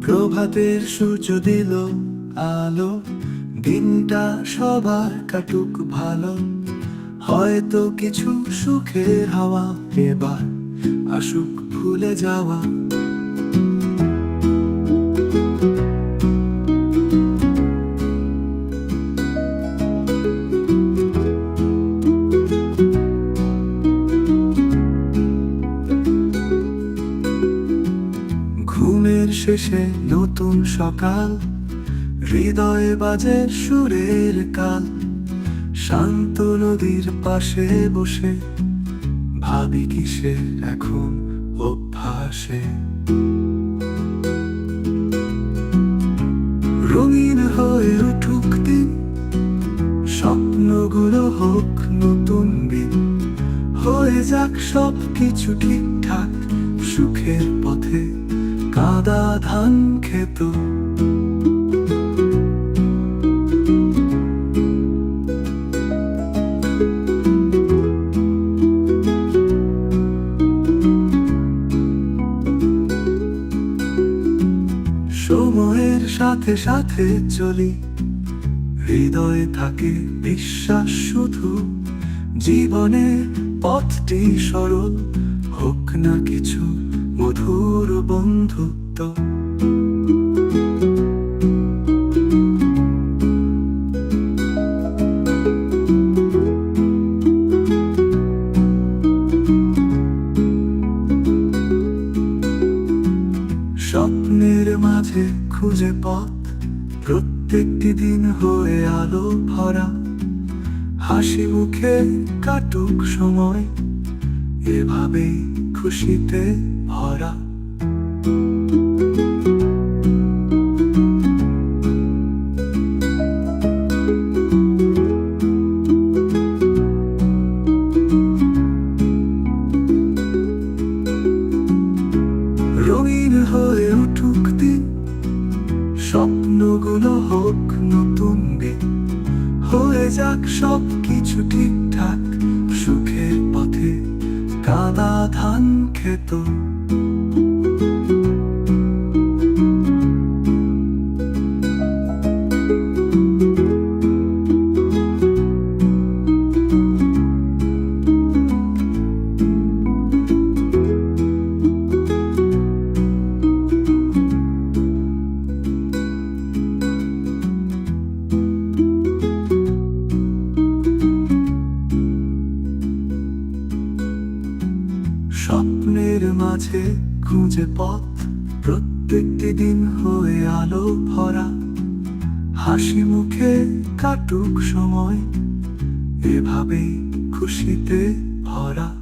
প্রভাতের সূর্য দিল আলো, দিনটা সবার কাটুক ভালো। হয়তো কিছু সুখের হাওয়া এবার আসুক ভুলে যাওয়া। ঘুমের শেষে নতুন সকাল, হৃদয়ে বাজে সুরের কাল। শান্ত নদীর পাশে বসে ভাবি কিসে এখন অভ্যাসে। রঙিন হয়ে উঠুক দিন, স্বপ্নগুলো হোক নতুন দিন। হয়ে যাক সব কিছু ঠিকঠাক, সুখের পথে কাদা ধান খেত। সময়ের সাথে সাথে চলি, হৃদয়ে থাকে বিশ্বাস শুধু। জীবনে পথটি সরল হোক না কিছু মধুর বন্ধুত্ব। স্বপ্নের মাঝে খুঁজে পথ, প্রত্যেকটি দিন হয়ে আলো ভরা। হাসি মুখে কাটুক সময়, এভাবেই খুশিতে ভরা। রঙিন হয়ে উঠুক দিন, স্বপ্নগুলো হোক নতুন দিন। হয়ে যাক সব কিছু ঠিকঠাক, সুখের পথে কাদা ধান খেত। স্বপ্নের মাঝে খুঁজে পথ, প্রত্যেকটি দিন হয়ে আলো ভরা। হাসি মুখে কাটুক সময়, এভাবেই খুশিতে ভরা।